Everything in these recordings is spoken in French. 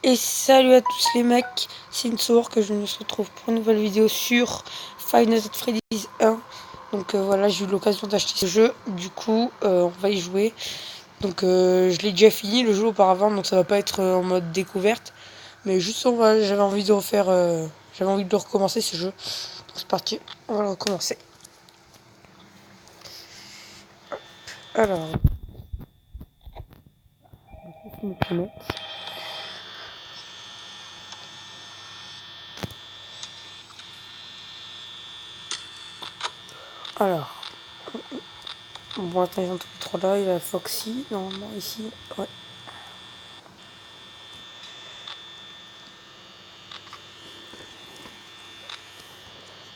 Et salut à tous les mecs, c'est Insour que je me retrouve pour une nouvelle vidéo sur Five Nights at Freddy's 1. Donc voilà, j'ai eu l'occasion d'acheter ce jeu, du coup on va y jouer. Donc je l'ai déjà fini le jeu auparavant, donc ça va pas être en mode découverte. Mais juste j'avais envie de refaire, j'avais envie de recommencer ce jeu. Donc c'est parti, on va le recommencer. Alors, je me connecte. Alors, bon attends, ils ont tous les trois là, il y a Foxy, normalement ici, ouais.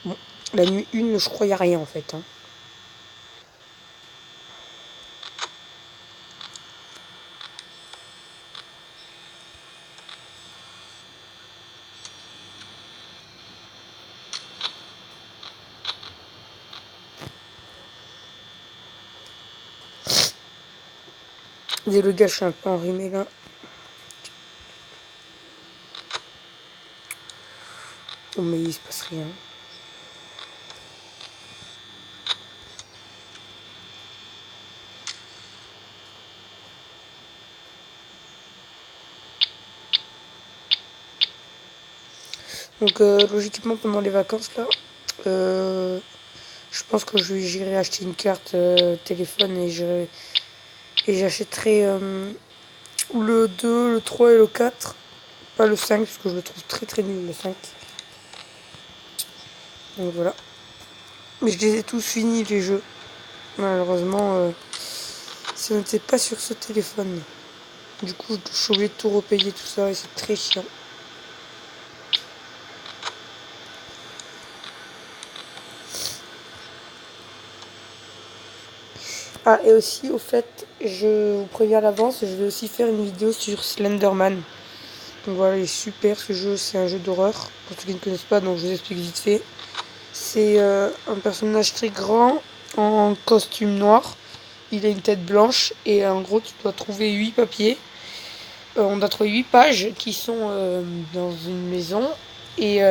Bon, la nuit 1, je crois, il n'y a rien en fait. Hein. Désolé gars, je suis un peu enrhumé là. Oh mais il se passe rien. Donc logiquement pendant les vacances là, je pense que j'irai acheter une carte téléphone et j'achèterai le 2, le 3 et le 4. Pas le 5 parce que je le trouve très très nul le 5. Donc voilà. Mais je les ai tous finis les jeux. Malheureusement, ça n'était pas sur ce téléphone. Du coup, je suis obligé de tout repayer tout ça et c'est très chiant. Ah, et aussi, au fait, je vous préviens à l'avance, je vais aussi faire une vidéo sur Slenderman. Donc voilà, il est super ce jeu, c'est un jeu d'horreur. Pour ceux qui ne connaissent pas, donc je vous explique vite fait. C'est un personnage très grand, en costume noir. Il a une tête blanche et en gros, tu dois trouver 8 papiers. On doit trouver 8 pages qui sont dans une maison. Et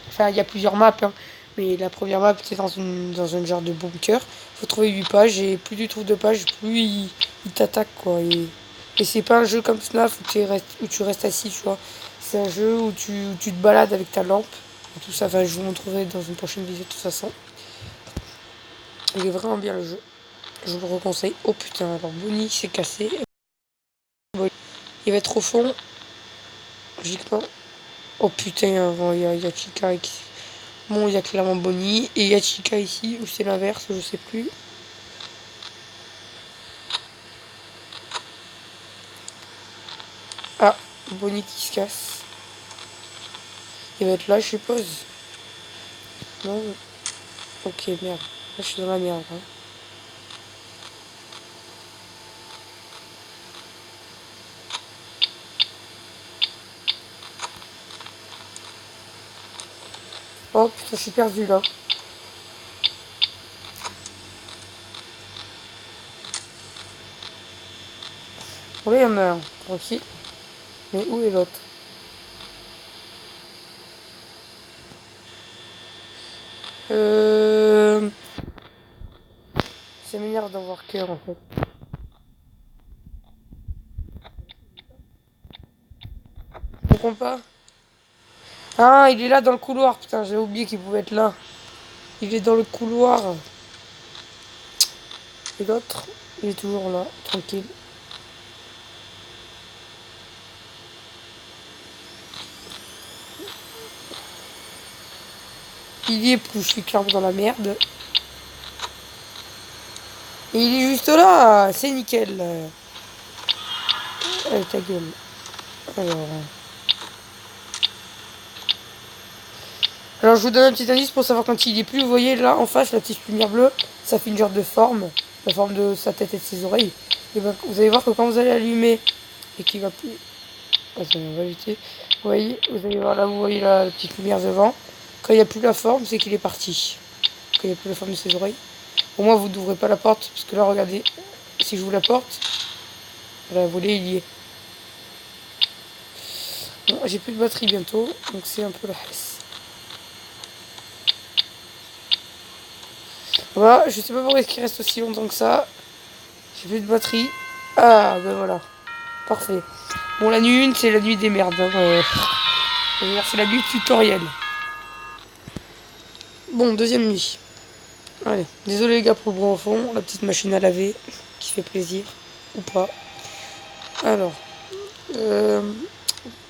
enfin, il y a plusieurs maps, hein. Mais la première map, c'est dans un genre de bunker. Il faut trouver 8 pages et plus tu trouves de pages, plus il t'attaque, quoi. Et c'est pas un jeu comme FNAF où tu restes assis, tu vois. C'est un jeu où tu te balades avec ta lampe. Et tout ça, enfin, je vous montrerai dans une prochaine vidéo de toute façon. Il est vraiment bien le jeu. Je vous le reconseille. Oh putain, alors Bonnie s'est cassé. Il va être au fond. Logiquement. Oh putain, avant il y a Chica ici. Bon, il y a clairement Bonnie. Et il y a Chica ici, ou c'est l'inverse, je sais plus. Ah, Bonnie qui se casse. Il va être là, je suppose. Non. Ok, merde. Là, je suis dans la merde. Hein. Oh putain, je suis perdu là. Bon, là, il y en a un. Tranquille. Mais où est l'autre? Ça m'énerve d'en voir qu'un en fait. Je comprends pas. Ah, il est là dans le couloir. Putain, j'ai oublié qu'il pouvait être là. Il est dans le couloir. Et l'autre, il est toujours là, tranquille. Il y est plus, je suis clairement dans la merde. Et il est juste là, c'est nickel. Allez, ta gueule. Alors je vous donne un petit indice pour savoir quand il est plus. Vous voyez là en face, la petite lumière bleue, ça fait une genre de forme. La forme de sa tête et de ses oreilles. Et ben, vous allez voir que quand vous allez allumer et qu'il va plus... Attends, on va éviter. Vous voyez, vous allez voir là, vous voyez la petite lumière devant. Quand il n'y a plus la forme, c'est qu'il est parti. Quand il n'y a plus la forme de ses oreilles. Au moins vous n'ouvrez pas la porte. Parce que là, regardez, si je vous la porte, la volée, il y est. Bon, j'ai plus de batterie bientôt, donc c'est un peu la hesse. Voilà, je sais pas pourquoi il reste aussi longtemps que ça. J'ai plus de batterie. Ah, ben voilà. Parfait. Bon, la nuit 1, c'est la nuit des merdes. Hein. C'est la nuit tutoriel. Bon, deuxième nuit. Allez, désolé les gars pour le bruit au fond. La petite machine à laver qui fait plaisir. Ou pas. Alors.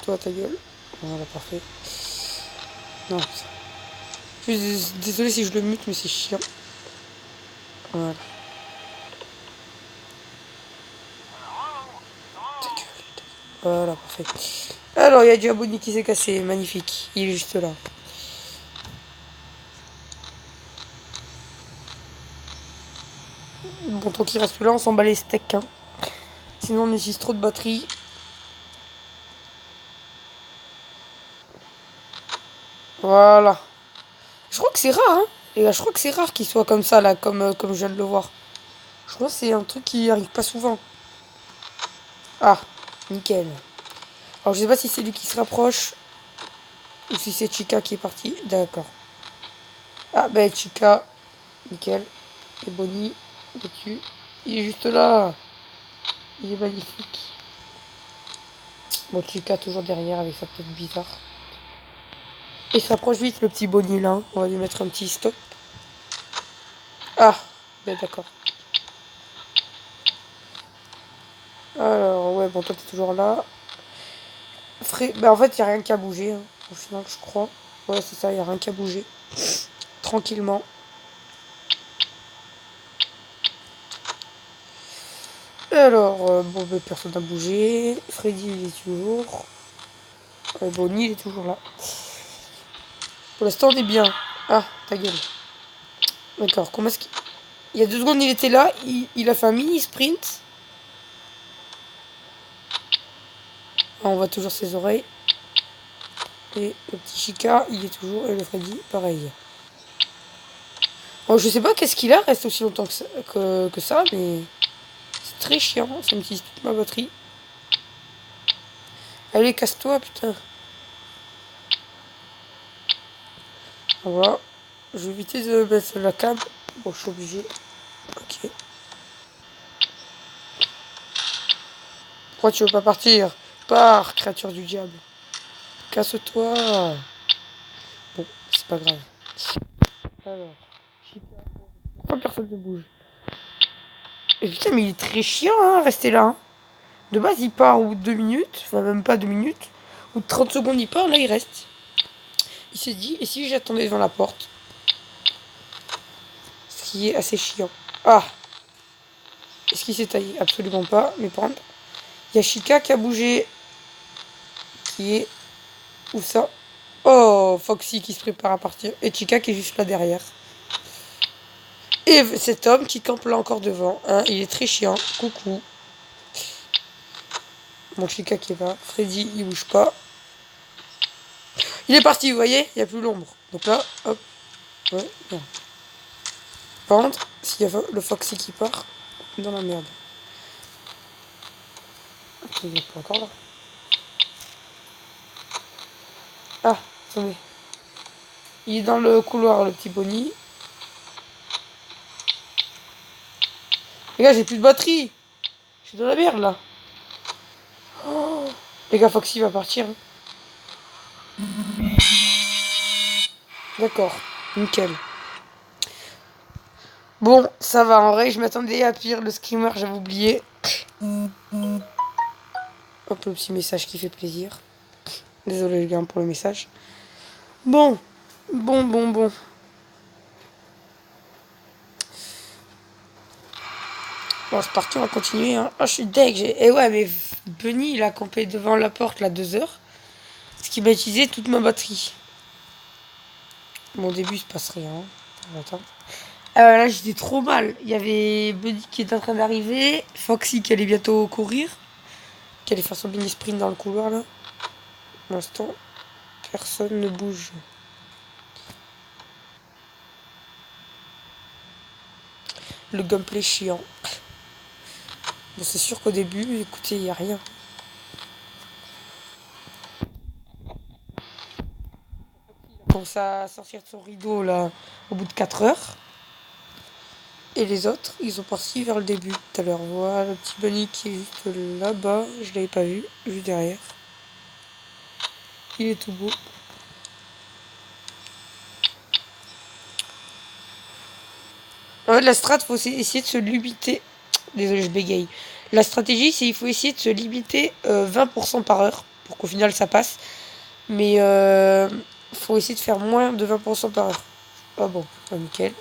Toi, ta gueule. Voilà, parfait. Non, ça. Je suis désolé si je le mute, mais c'est chiant. Voilà. Ta gueule. Voilà, parfait. Alors, il y a du abonné qui s'est cassé. Magnifique. Il est juste là. Bon, tant qu'il reste plus là, on s'en bat les steaks. Hein. Sinon, on utilise trop de batterie. Voilà. Je crois que c'est rare, hein. Et là, je crois que c'est rare qu'il soit comme ça, là, comme je viens de le voir. Je crois que c'est un truc qui arrive pas souvent. Ah, nickel. Alors, je sais pas si c'est lui qui se rapproche ou si c'est Chica qui est parti. D'accord. Ah, ben, Chica. Nickel. Et Bonnie, dessus. Il est juste là. Il est magnifique. Bon, Chica toujours derrière avec sa tête bizarre. Et il se rapproche vite, le petit Bonnie, là. On va lui mettre un petit stop. Ah, ben d'accord. Alors, ouais, bon, toi, t'es toujours là. Ben, en fait, il n'y a rien qu'à bouger, hein, au final, je crois. Ouais, c'est ça, il n'y a rien qu'à bouger. Tranquillement. Alors, bon, ben, personne n'a bougé. Freddy, il est toujours. Bonnie, il est toujours là. Pour l'instant, on est bien. Ah, ta gueule. D'accord, comment est-ce qu'il... Il y a 2 secondes, il était là. Il a fait un mini sprint. Ah, on voit toujours ses oreilles. Et le petit Chica, il est toujours. Et le Freddy, pareil. Bon, je sais pas qu'est-ce qu'il a, reste aussi longtemps que ça, mais c'est très chiant. Ça m'utilise toute ma batterie. Allez, casse-toi, putain. Voilà. Je vais éviter de mettre la cam. Bon, je suis obligé. Ok. Pourquoi tu veux pas partir? Pars, créature du diable. Casse-toi. Bon, c'est pas grave. Alors. Pourquoi personne ne bouge? Et putain, mais il est très chiant, hein, rester là. Hein. De base, il part au bout de 2 minutes. Enfin, même pas 2 minutes. Ou de 30 secondes, il part. Là, il reste. Il s'est dit, et si j'attendais devant la porte? Ce qui est assez chiant. Ah! Est-ce qu'il s'est taillé? Absolument pas. Mais par contre, il y a Chica qui a bougé. Qui est... Où ça? Oh, Foxy qui se prépare à partir. Et Chica qui est juste là derrière. Et cet homme qui campe là encore devant. Hein, il est très chiant. Coucou. Mon Chica qui est là. Freddy, il bouge pas. Il est parti, vous voyez? Il n'y a plus l'ombre. Donc là, hop. Ouais, bien. Par contre, s'il y a le Foxy qui part, dans la merde. Il n'est pas encore là. Ah, attendez. Il est dans le couloir, le petit Bonnie. Les gars, j'ai plus de batterie. Je suis dans la merde, là. Oh. Les gars, Foxy va partir. Hein. D'accord, nickel. Bon, ça va, en vrai, je m'attendais à pire. Le screamer, j'avais oublié. Hop, le petit message qui fait plaisir. Désolé, les gars, pour le message. Bon. Bon. Bon, c'est parti, on va continuer. Hein. Oh, je suis deg. Eh ouais, mais Bunny, il a campé devant la porte, là, 2 heures. Ce qui m'a utilisé toute ma batterie. Bon, au début, il se passe rien. Attends. Là, j'étais trop mal. Il y avait Bunny qui était en train d'arriver. Foxy qui allait bientôt courir. Qui allait faire son mini sprint dans le couloir, là. Pour l'instant, personne ne bouge. Le gameplay chiant. Bon, c'est sûr qu'au début, écoutez, il n'y a rien. commence à sortir de son rideau là au bout de 4 heures. Et les autres, ils sont partis vers le début tout à l'heure. Voilà le petit bunny qui est juste là-bas. Je l'avais pas vu, juste derrière. Il est tout beau. En fait, la strat, faut essayer de se limiter. Désolé, je bégaye. La stratégie, c'est qu'il faut essayer de se limiter 20% par heure pour qu'au final ça passe. Mais faut essayer de faire moins de 20% par heure. Ah bon, ah, nickel.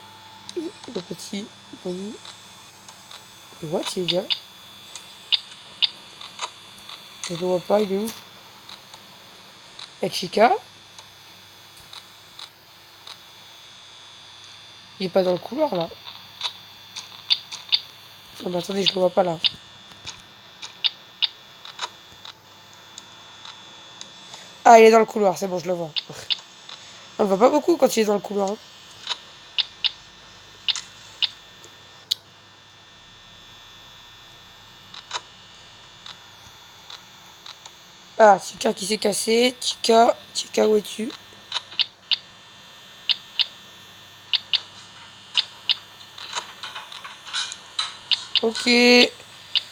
Le petit bunny. Et what, il est bien. Je ne le vois pas, il est où? Avec Chica. Il est pas dans le couloir là. Oh, mais attendez, je le vois pas là. Ah, il est dans le couloir, c'est bon, je le vois. On le voit pas beaucoup quand il est dans le couloir. Hein. Ah, Chica qui s'est cassé. Chica, où es-tu? Ok.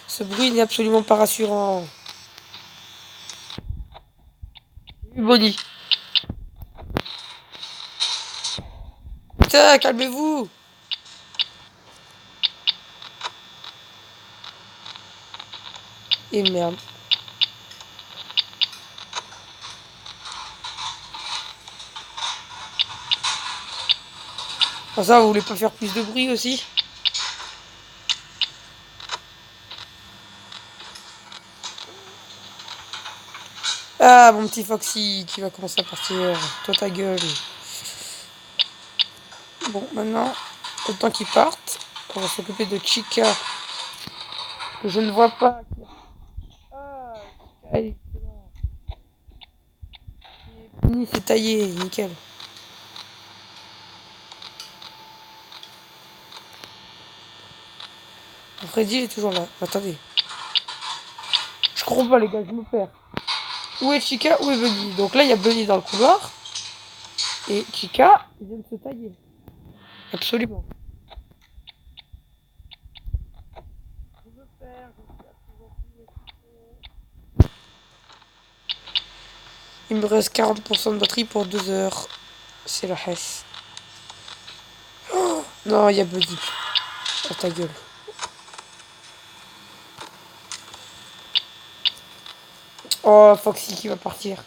Ce bruit n'est absolument pas rassurant. Bonnie. Putain, calmez-vous. Et merde. Ah, ça, vous voulez pas faire plus de bruit aussi? Ah, mon petit Foxy qui va commencer à partir. Toi, ta gueule. Bon, maintenant, autant qu'il parte, on va s'occuper de Chica. Que je ne vois pas. Ah, Chica, c'est taillé, nickel. Freddy, il est toujours là. Attendez. Je comprends pas, les gars, je me perds. Où est Chica? Où est Bunny? Donc là, il y a Bunny dans le couloir. Et Chica, il vient de se tailler. Absolument. Il me reste 40% de batterie pour 2 heures. C'est la hesse. Oh non, il y a Bunny. Oh ta gueule. Oh, Foxy qui va partir.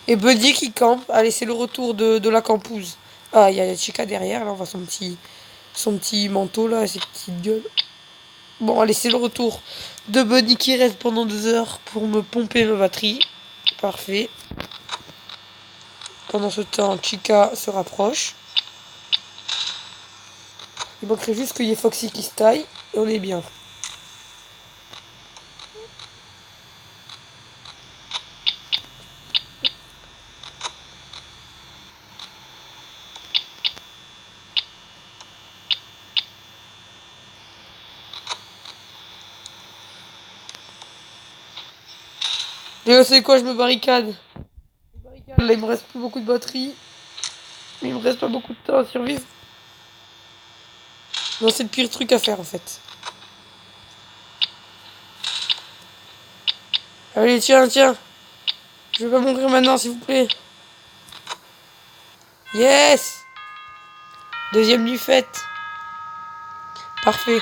Et Buddy qui campe. Allez, c'est le retour de la campouse. Ah, il y a Chica derrière. Là, on voit son petit manteau, là, ses petites gueules. Bon, allez, c'est le retour de Buddy qui reste pendant 2 heures pour me pomper ma batterie. Parfait. Pendant ce temps, Chica se rapproche. Il manquerait juste qu'il y ait Foxy qui se taille. Et on est bien. Et c'est quoi, je me barricade. Là, il me reste plus beaucoup de batterie. Mais il me reste pas beaucoup de temps à survivre. Non, c'est le pire truc à faire en fait. Allez, tiens, tiens. Je vais pas mourir maintenant, s'il vous plaît. Yes! Deuxième nuit faite. Parfait.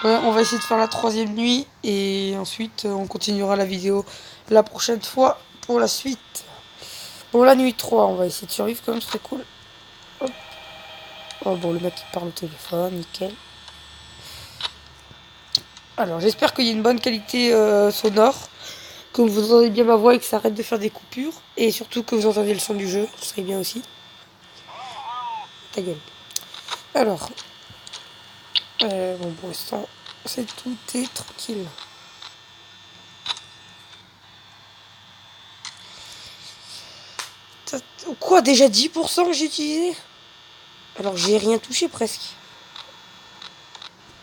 On va essayer de faire la troisième nuit. Et ensuite, on continuera la vidéo la prochaine fois pour la suite. Bon, la nuit 3, on va essayer de survivre quand même, c'est cool. Hop. Oh bon, le mec qui parle au téléphone, nickel. Alors, j'espère qu'il y a une bonne qualité sonore. Que vous entendez bien ma voix et que ça arrête de faire des coupures. Et surtout que vous entendez le son du jeu, ce serait bien aussi. Ta gueule. Alors, bon, pour l'instant, c'est tout est tranquille. Quoi, déjà 10% que j'ai utilisé? Alors, j'ai rien touché presque.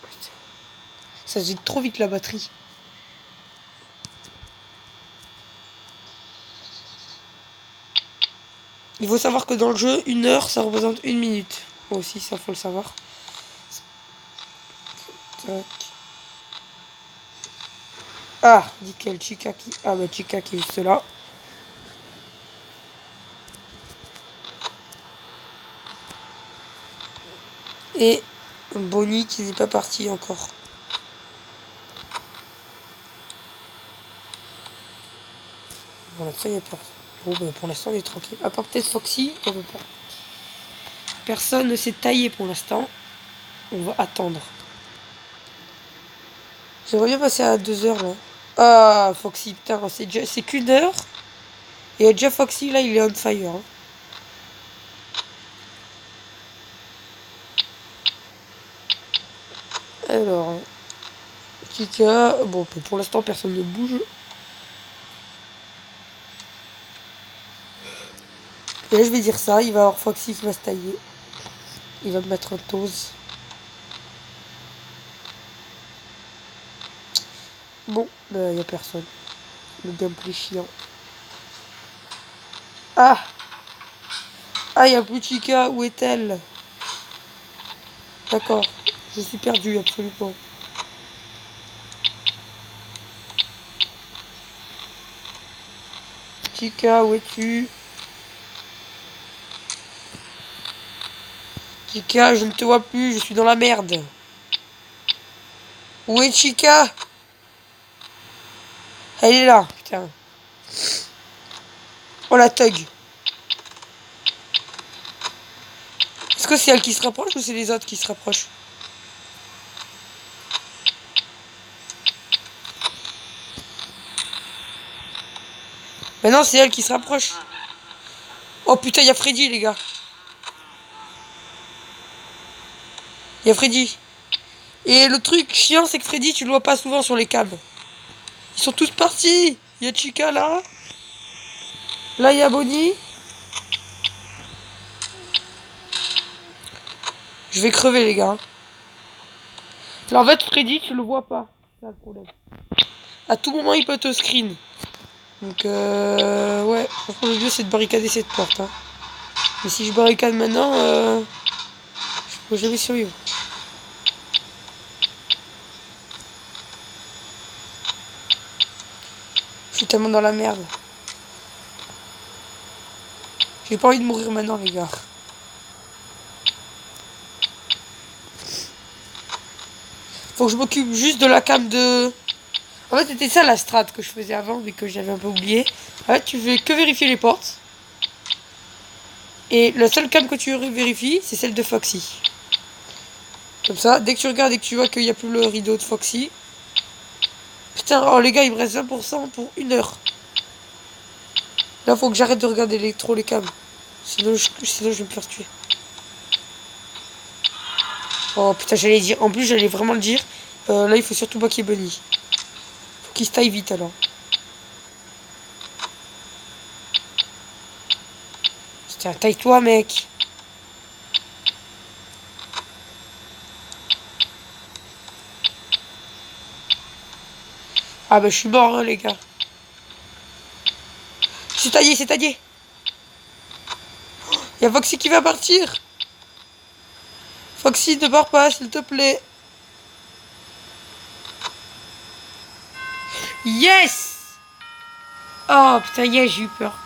Putain. Ça se vide trop vite la batterie. Il faut savoir que dans le jeu, 1 heure, ça représente 1 minute. Moi aussi, ça faut le savoir. Tac. Ah, nickel, Chica qui... Ah bah Chica qui est juste là. Et Bonnie qui n'est pas parti encore. Pour l'instant, il n'y a pas. Bon, bah, pour l'instant, on est tranquille. À part peut-être Foxy, on veut pas. Personne ne s'est taillé pour l'instant. On va attendre. J'aimerais bien passer à 2 heures là. Ah, Foxy, putain, c'est qu'1 heure. Et déjà Foxy, là, il est on fire. Hein. Alors, Kika, bon, pour l'instant, personne ne bouge. Et là, je vais dire ça, il va y avoir Foxy qui va se tailler. Il va me mettre un toast. Bon, il n'y a personne. Le gameplay chiant. Ah! Ah, il n'y a plus Chica, où est-elle? D'accord, je suis perdu, absolument. Chica, où es-tu? Chica, je ne te vois plus, je suis dans la merde. Où est Chica? Elle est là, putain. Oh la thug. Est-ce que c'est elle qui se rapproche ou c'est les autres qui se rapprochent? Mais non, c'est elle qui se rapproche. Oh putain, il y a Freddy, les gars. Il y a Freddy. Et le truc chiant, c'est que Freddy, tu le vois pas souvent sur les câbles. Ils sont tous partis. Il y a Chica là. Là, il y a Bonnie. Je vais crever, les gars. Là, en fait, Freddy, tu le vois pas. C'est le problème. À tout moment, il peut te screen. Donc, ouais. Franchement, le mieux, c'est de barricader cette porte. Hein. Mais si je barricade maintenant, je peux jamais survivre. Je suis tellement dans la merde. J'ai pas envie de mourir maintenant, les gars. Faut que je m'occupe juste de la cam de... En fait, c'était ça la strat que je faisais avant, mais que j'avais un peu oublié. En fait, tu fais que vérifier les portes. Et la seule cam que tu vérifies, c'est celle de Foxy. Comme ça, dès que tu regardes et que tu vois qu'il n'y a plus le rideau de Foxy... Putain, oh les gars, il me reste 20% pour 1 heure. Là, faut que j'arrête de regarder trop les cams. Sinon, je vais me faire tuer. Oh putain, j'allais dire. En plus, j'allais vraiment le dire. Là, il faut surtout pas qu'il y ait Bunny. Faut qu'il se taille vite alors. Putain, taille-toi, mec. Ah bah, je suis mort, hein, les gars. C'est taillé, c'est taillé. Il y a Foxy qui va partir. Foxy, ne pars pas, s'il te plaît. Yes! Oh putain, yes, j'ai eu peur.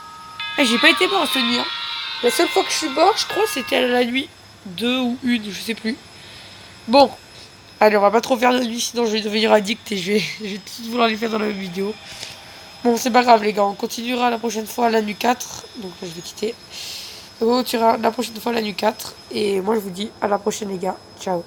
Ah, j'ai pas été mort cette nuit. Hein. La seule fois que je suis mort, je crois, c'était à la nuit 2 ou 1, je sais plus. Bon. Allez, on va pas trop faire la nuit, sinon je vais devenir addict et je vais tout vouloir les faire dans la même vidéo. Bon, c'est pas grave, les gars. On continuera la prochaine fois la nuit 4. Donc là, je vais quitter. On continuera la prochaine fois la nuit 4. Et moi, je vous dis à la prochaine, les gars. Ciao.